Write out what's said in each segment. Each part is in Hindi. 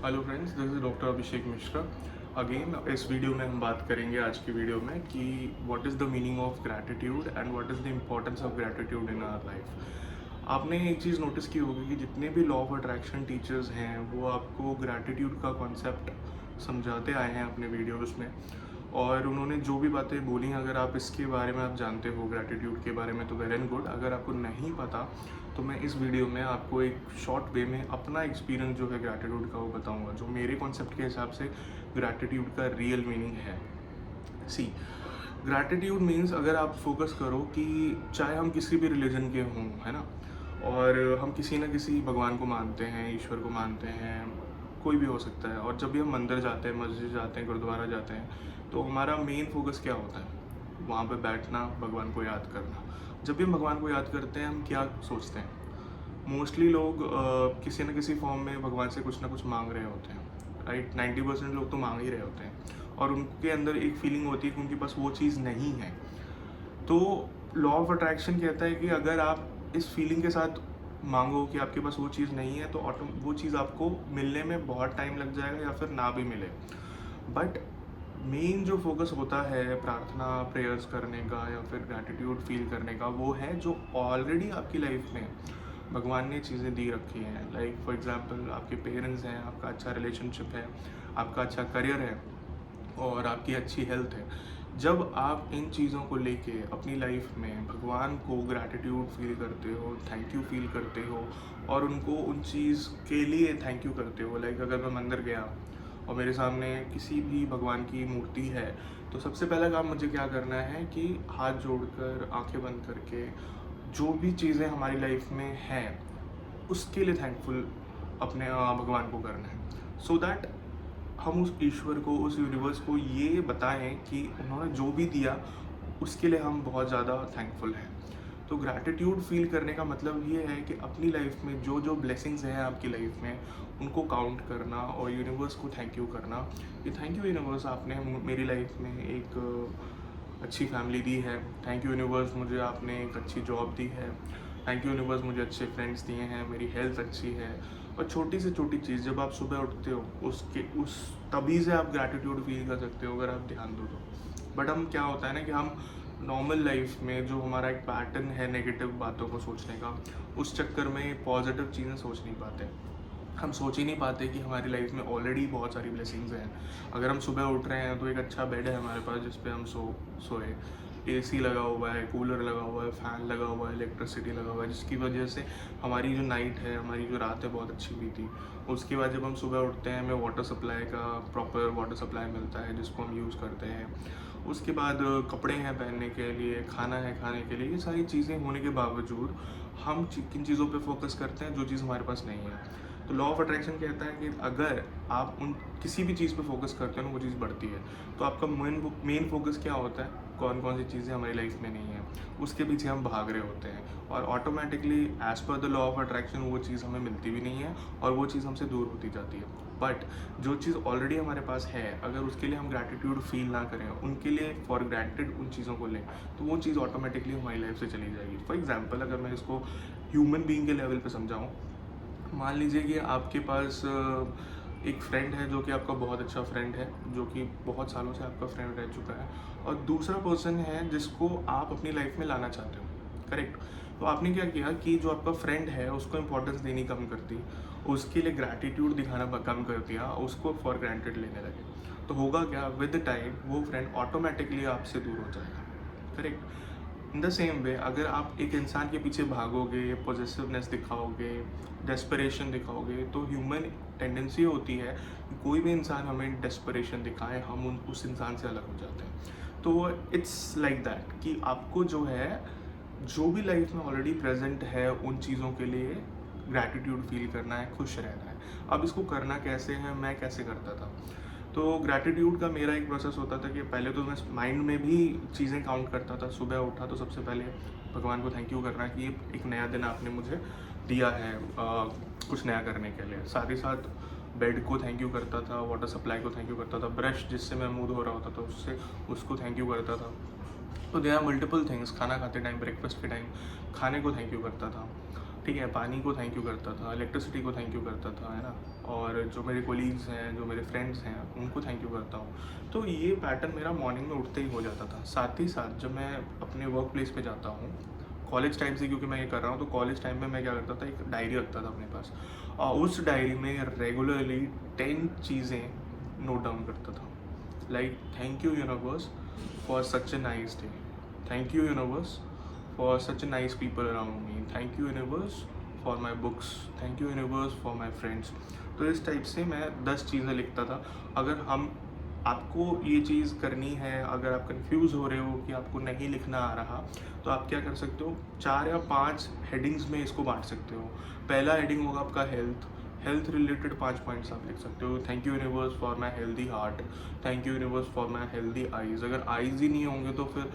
Hello friends, this is doctor Abhishek Mishra. Again इस वीडियो में हम बात करेंगे आज की वीडियो में कि what is the meaning of gratitude and what is the importance of gratitude in our life. आपने एक चीज़ नोटिस की होगी कि जितने भी लॉ ऑफ अट्रैक्शन टीचर्स हैं वो आपको ग्रैटिट्यूड का कॉन्सेप्ट समझाते आए हैं अपने वीडियोज़ में। और उन्होंने जो भी बातें बोली, अगर आप इसके बारे में आप जानते हो ग्रैटिट्यूड के बारे में तो वेल एंड गुड। अगर आपको नहीं पता तो मैं इस वीडियो में आपको एक शॉर्ट वे में अपना एक्सपीरियंस जो है ग्रैटिट्यूड का वो बताऊंगा, जो मेरे कॉन्सेप्ट के हिसाब से ग्रैटिट्यूड का रियल मीनिंग है। सी, ग्रैटिट्यूड मीन्स, अगर आप फोकस करो कि चाहे हम किसी भी रिलीजन के हों, है ना, और हम किसी न किसी भगवान को मानते हैं, ईश्वर को मानते हैं, कोई भी हो सकता है। और जब भी हम मंदिर जाते हैं, मस्जिद जाते हैं, गुरुद्वारा जाते हैं, तो हमारा मेन फोकस क्या होता है? वहाँ पे बैठना, भगवान को याद करना। जब भी हम भगवान को याद करते हैं, हम क्या सोचते हैं? मोस्टली लोग किसी न किसी फॉर्म में भगवान से कुछ ना कुछ मांग रहे होते हैं, राइट। 90% लोग तो मांग ही रहे होते हैं और उनके अंदर एक फीलिंग होती है कि उनके पास वो चीज़ नहीं है। तो लॉ ऑफ अट्रैक्शन कहता है कि अगर आप इस फीलिंग के साथ मांगो कि आपके पास वो चीज़ नहीं है, तो ऑटो वो चीज़ आपको मिलने में बहुत टाइम लग जाएगा या फिर ना भी मिले। बट मेन जो फोकस होता है प्रार्थना, प्रेयर्स करने का या फिर ग्रैटिट्यूड फील करने का, वो है जो ऑलरेडी आपकी लाइफ में भगवान ने चीज़ें दी रखी हैं। लाइक फॉर एग्जांपल, आपके पेरेंट्स हैं, आपका अच्छा रिलेशनशिप है, आपका अच्छा करियर है और आपकी अच्छी हेल्थ है। जब आप इन चीज़ों को लेके अपनी लाइफ में भगवान को ग्रैटिट्यूड फील करते हो, थैंक यू फील करते हो और उनको उन चीज़ के लिए थैंक यू करते हो। लाइक अगर मैं मंदिर गया और मेरे सामने किसी भी भगवान की मूर्ति है, तो सबसे पहला काम मुझे क्या करना है कि हाथ जोड़कर, आंखें बंद करके, जो भी चीज़ें हमारी लाइफ में हैं उसके लिए थैंकफुल अपने भगवान को करना है। सो दैट हम उस ईश्वर को, उस यूनिवर्स को ये बताएं कि उन्होंने जो भी दिया उसके लिए हम बहुत ज़्यादा थैंकफुल हैं। तो ग्रैटिट्यूड फील करने का मतलब ये है कि अपनी लाइफ में जो जो ब्लेसिंग्स हैं आपकी लाइफ में, उनको काउंट करना और यूनिवर्स को थैंक यू करना कि थैंक यू यूनिवर्स, आपने मेरी लाइफ में एक अच्छी फैमिली दी है। थैंक यू यूनिवर्स, मुझे आपने एक अच्छी जॉब दी है। थैंक यू यूनिवर्स, मुझे अच्छे फ्रेंड्स दिए हैं, मेरी हेल्थ अच्छी है। और छोटी से छोटी चीज़, जब आप सुबह उठते हो उसके उस तभी से आप ग्रैटिट्यूड फील कर सकते हो अगर आप ध्यान दो तो। बट हम क्या होता है ना कि हम नॉर्मल लाइफ में जो हमारा एक पैटर्न है नेगेटिव बातों को सोचने का, उस चक्कर में पॉजिटिव चीज़ें सोच नहीं पाते। हम सोच ही नहीं पाते कि हमारी लाइफ में ऑलरेडी बहुत सारी ब्लेसिंग्स हैं। अगर हम सुबह उठ रहे हैं तो एक अच्छा बेड है हमारे पास जिस पे हम सोए, एसी लगा हुआ है, कूलर लगा हुआ है, फ़ैन लगा हुआ है, इलेक्ट्रिसिटी लगा हुआ है, जिसकी वजह से हमारी जो नाइट है, हमारी जो रात है, बहुत अच्छी बीती। उसके बाद जब हम सुबह उठते हैं, हमें वाटर सप्लाई का प्रॉपर वाटर सप्लाई मिलता है जिसको हम यूज़ करते हैं। उसके बाद कपड़े हैं पहनने के लिए, खाना है खाने के लिए। ये सारी चीज़ें होने के बावजूद हम किन चीज़ों पे फोकस करते हैं जो चीज़ हमारे पास नहीं है। तो लॉ ऑफ अट्रैक्शन कहता है कि अगर आप उन किसी भी चीज़ पे फोकस करते हो ना, वो चीज़ बढ़ती है। तो आपका मेन फोकस क्या होता है? कौन कौन सी चीज़ें हमारी लाइफ में नहीं है, उसके पीछे हम भाग रहे होते हैं और automatically as per the law of attraction वो चीज़ हमें मिलती भी नहीं है और वो चीज़ हमसे दूर होती जाती है। बट जो चीज़ ऑलरेडी हमारे पास है, अगर उसके लिए हम ग्रैटिट्यूड फील ना करें, उनके लिए फॉर ग्रांटेड उन चीज़ों को लें, तो वो चीज़ ऑटोमेटिकली हमारी लाइफ से चली जाएगी। फॉर एग्जाम्पल, अगर मैं इसको ह्यूमन बीइंग के लेवल पे समझाऊँ, मान लीजिए कि आपके पास एक फ्रेंड है जो कि आपका बहुत अच्छा फ्रेंड है, जो कि बहुत सालों से आपका फ्रेंड रह चुका है, और दूसरा पर्सन है जिसको आप अपनी लाइफ में लाना चाहते हो, करेक्ट। तो आपने क्या किया कि जो आपका फ्रेंड है उसको इम्पोर्टेंस देनी कम कर दी, उसके लिए ग्रैटिट्यूड दिखाना कम कर दिया, उसको फॉर ग्रांटेड लेने लगे। तो होगा क्या, विद द टाइम वो फ्रेंड ऑटोमेटिकली आपसे दूर हो जाएगा, correct. In the same way, अगर आप एक इंसान के पीछे भागोगे, पॉजिटिवनेस दिखाओगे, डेस्परेशन दिखाओगे, तो ह्यूमन टेंडेंसी होती है कि कोई भी इंसान हमें डेस्परेशन दिखाए, हम उस इंसान से अलग हो जाते हैं। तो इट्स लाइक दैट कि आपको जो है, जो भी लाइफ में ऑलरेडी प्रेजेंट है, उन चीज़ों के लिए ग्रैटिट्यूड फील करना है, खुश रहना है। अब इसको करना कैसे है, मैं कैसे करता था? तो ग्रैटिट्यूड का मेरा एक प्रोसेस होता था कि पहले तो मैं माइंड में भी चीज़ें काउंट करता था। सुबह उठा तो सबसे पहले भगवान को थैंक यू करना कि एक नया दिन आपने मुझे दिया है कुछ नया करने के लिए। साथ ही साथ बेड को थैंक यू करता था, वाटर सप्लाई को थैंक यू करता था, ब्रश जिससे मैं मुँह धो रहा होता था उसको थैंक यू करता था। तो देयर आर मल्टीपल थिंग्स। खाना खाते टाइम, ब्रेकफास्ट के टाइम खाने को थैंक यू करता था, ठीक है, पानी को थैंक यू करता था, इलेक्ट्रिसिटी को थैंक यू करता था, है ना। और जो मेरे कोलीग्स हैं, जो मेरे फ्रेंड्स हैं, उनको थैंक यू करता हूँ। तो ये पैटर्न मेरा मॉर्निंग में उठते ही हो जाता था। साथ ही साथ जब मैं अपने वर्क प्लेस पे जाता हूँ, कॉलेज टाइम से क्योंकि मैं ये कर रहा हूँ, तो कॉलेज टाइम में मैं क्या करता था, एक डायरी रखता था अपने पास, और उस डायरी में रेगुलरली 10 चीज़ें नोट डाउन करता था। Like thank you universe for such a nice day, thank you universe for such a nice people around me, thank you universe for my books, thank you universe for my friends. तो इस टाइप से मैं 10 चीज़ें लिखता था। अगर आपको ये चीज़ करनी है, अगर आप कंफ्यूज हो रहे हो कि आपको नहीं लिखना आ रहा, तो आप क्या कर सकते हो, 4 या 5 हेडिंग्स में इसको बांट सकते हो। पहला हेडिंग होगा आपका हेल्थ रिलेटेड 5 पॉइंट्स आप लिख सकते हो। Thank you universe for my healthy heart, thank you universe for my healthy eyes. अगर आईज ही नहीं होंगे तो फिर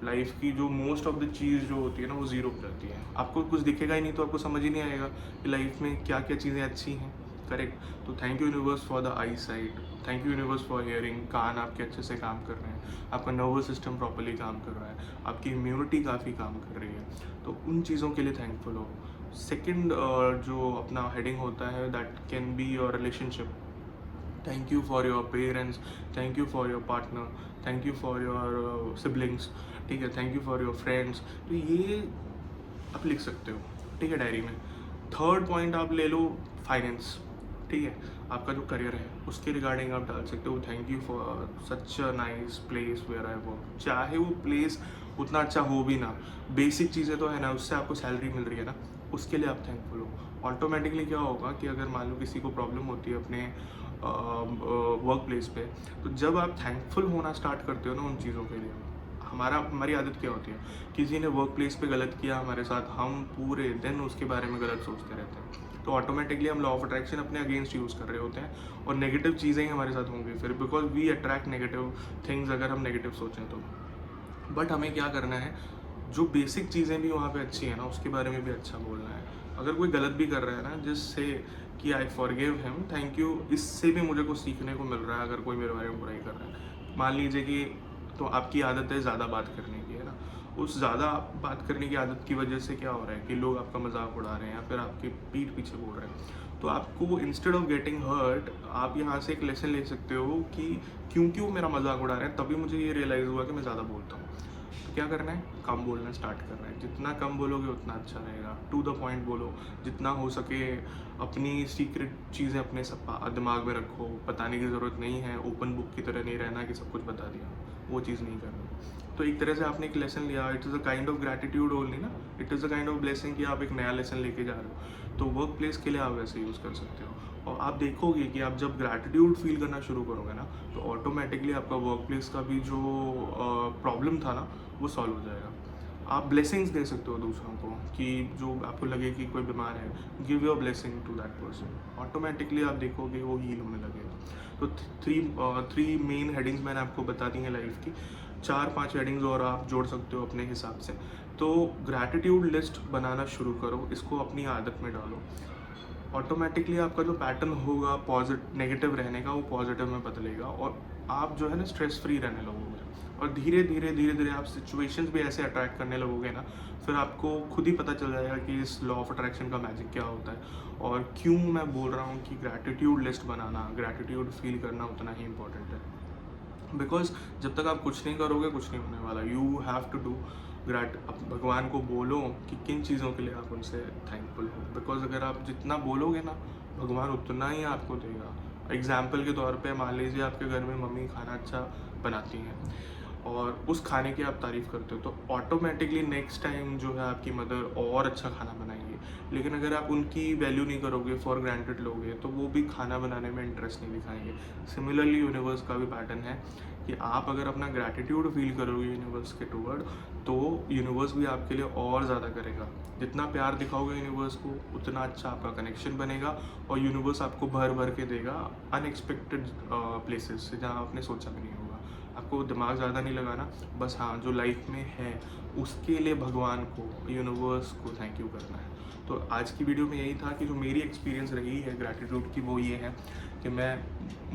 लाइफ की जो मोस्ट ऑफ द चीज़ जो होती है ना, वो ज़ीरो पर रहती है। आपको कुछ दिखेगा ही नहीं तो आपको समझ ही नहीं आएगा कि लाइफ में क्या क्या चीज़ें अच्छी हैं। करेक्ट। तो thank you universe for the eyesight, thank you universe for hearing, कान आपके अच्छे से काम कर रहे हैं, आपका नर्वस सिस्टम प्रॉपर्ली काम कर रहा है, आपकी इम्यूनिटी काफ़ी काम कर रही है, तो उन चीज़ों के लिए थैंकफुल हो। सेकेंड जो अपना हेडिंग होता है, that can be your relationship, thank you for your parents, thank you for your partner, thank you for your siblings, ठीक है, thank you for your friends. तो ये आप लिख सकते हो, ठीक है, डायरी में। थर्ड पॉइंट आप ले लो फाइनेंस, ठीक है, आपका जो करियर है उसके रिगार्डिंग आप डाल सकते हो, thank you for such a nice place where I work. चाहे वो प्लेस उतना अच्छा हो भी ना, बेसिक चीज़ें तो है ना, उससे आपको सैलरी मिल रही है ना, उसके लिए आप थैंकफुल हो। ऑटोमेटिकली क्या होगा कि अगर मान लो किसी को प्रॉब्लम होती है अपने वर्क प्लेस पे, तो जब आप थैंकफुल होना स्टार्ट करते हो ना उन चीज़ों के लिए, हमारी आदत क्या होती है, किसी ने वर्क प्लेस पे गलत किया हमारे साथ, हम पूरे दिन उसके बारे में गलत सोचते रहते हैं। तो ऑटोमेटिकली हम लॉ ऑफ अट्रैक्शन अपने अगेंस्ट यूज़ कर रहे होते हैं, और नेगेटिव चीज़ें ही हमारे साथ होंगी फिर, because we attract negative things अगर हम नेगेटिव सोचें तो। बट हमें क्या करना है, जो बेसिक चीज़ें भी वहाँ पे अच्छी है ना, उसके बारे में भी अच्छा बोलना है। अगर कोई गलत भी कर रहा है ना, जिससे कि I forgive him, thank you, इससे भी मुझे कुछ सीखने को मिल रहा है। अगर कोई मेरे बारे में बुराई कर रहा है, मान लीजिए कि, तो आपकी आदत है ज़्यादा बात करने की, है ना, उस ज़्यादा बात करने की आदत की वजह से क्या हो रहा है कि लोग आपका मजाक उड़ा रहे हैं या फिर आपके पीठ पीछे बोल रहे हैं। तो आपको इंस्टेड ऑफ गेटिंग हर्ट, आप यहाँ से एक लेसन ले सकते हो कि क्योंकि वो मेरा मजाक उड़ा रहे हैं, तभी मुझे ये रियलाइज़ हुआ कि मैं ज़्यादा बोलता हूँ। तो क्या करना है, कम बोलना स्टार्ट करना है। जितना कम बोलोगे उतना अच्छा रहेगा। टू द पॉइंट बोलो, जितना हो सके अपनी सीक्रेट चीज़ें अपने दिमाग में रखो, बताने की ज़रूरत नहीं है। ओपन बुक की तरह नहीं रहना कि सब कुछ बता दिया, वो चीज़ नहीं करनी। तो एक तरह से आपने एक लेसन लिया, it is a kind of gratitude only ना, it is a kind of blessing कि आप एक नया लेसन लेके जा रहे हो। तो वर्क प्लेस के लिए आप वैसे यूज़ कर सकते हो। और आप देखोगे कि आप जब ग्रैटिट्यूड फील करना शुरू करोगे ना, तो ऑटोमेटिकली आपका वर्क प्लेस का भी जो प्रॉब्लम था ना, वो सॉल्व हो जाएगा। आप ब्लेसिंग्स दे सकते हो दूसरों को, कि जो आपको लगे कि कोई बीमार है, give your blessing to that person, automatically आप देखोगे वो हील होने लगेगा। तो थ्री मेन हेडिंग्स मैंने आपको बता दी हैं लाइफ की। 4-5 हेडिंग्स और आप जोड़ सकते हो अपने हिसाब से। तो ग्रैटिट्यूड लिस्ट बनाना शुरू करो, इसको अपनी आदत में डालो। ऑटोमेटिकली आपका जो पैटर्न होगा नेगेटिव रहने का, वो पॉजिटिव में बदलेगा, और आप जो है ना स्ट्रेस फ्री रहने लगोगे। और धीरे धीरे आप सिचुएशंस भी ऐसे अट्रैक्ट करने लगोगे ना, फिर आपको खुद ही पता चल जाएगा कि इस लॉ ऑफ अट्रैक्शन का मैजिक क्या होता है, और क्यों मैं बोल रहा हूँ कि ग्रैटिट्यूड लिस्ट बनाना, ग्रैटिट्यूड फील करना उतना ही इंपॉर्टेंट है। बिकॉज जब तक आप कुछ नहीं करोगे, कुछ नहीं होने वाला। यू हैव टू डू भगवान को बोलो कि किन चीज़ों के लिए आप उनसे थैंकफुल हो। बिकॉज अगर आप जितना बोलोगे ना, भगवान उतना ही आपको देगा। एग्जाम्पल के तौर पे मान लीजिए आपके घर में मम्मी खाना अच्छा बनाती हैं, और उस खाने की आप तारीफ़ करते हो, तो ऑटोमेटिकली नेक्स्ट टाइम जो है आपकी मदर और अच्छा खाना बनाएंगी। लेकिन अगर आप उनकी वैल्यू नहीं करोगे, फॉर ग्रांटेड लोगे, तो वो भी खाना बनाने में इंटरेस्ट नहीं दिखाएंगे। सिमिलरली यूनिवर्स का भी पैटर्न है कि आप अगर अपना ग्रैटिट्यूड फील करोगे यूनिवर्स के टूवर्ड, तो यूनिवर्स भी आपके लिए और ज़्यादा करेगा। जितना प्यार दिखाओगे यूनिवर्स को, उतना अच्छा आपका कनेक्शन बनेगा, और यूनिवर्स आपको भर भर के देगा अनएक्सपेक्टेड प्लेसेस से, जहाँ आपने सोचा भी नहीं होगा। आपको दिमाग ज़्यादा नहीं लगाना, बस हाँ, जो लाइफ में है उसके लिए भगवान को, यूनिवर्स को थैंक यू करना है। तो आज की वीडियो में यही था कि जो मेरी एक्सपीरियंस रही है ग्रैटिट्यूड की, वो ये है कि मैं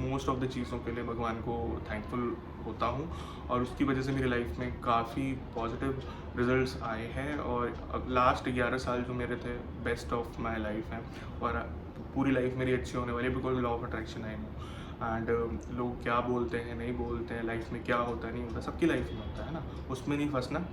मोस्ट ऑफ द चीज़ों के लिए भगवान को थैंकफुल होता हूँ, और उसकी वजह से मेरी लाइफ में काफ़ी पॉजिटिव रिजल्ट्स आए हैं। और लास्ट 11 साल जो मेरे थे, बेस्ट ऑफ माई लाइफ हैं, और पूरी लाइफ मेरी अच्छी होने वाली है, because law of attraction I know. And लोग क्या बोलते हैं नहीं बोलते हैं, लाइफ में क्या होता है नहीं होता, सबकी लाइफ में होता है ना, उसमें नहीं फंसना,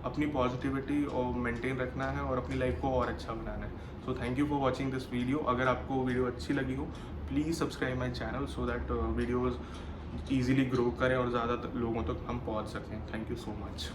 अपनी पॉजिटिविटी और मेंटेन रखना है और अपनी लाइफ को और अच्छा बनाना है। So thank you for watching this video. अगर आपको वीडियो अच्छी लगी हो please subscribe my channel so that videos easily grow करें और ज़्यादा लोगों तक हम पहुँच सकें। Thank you so much.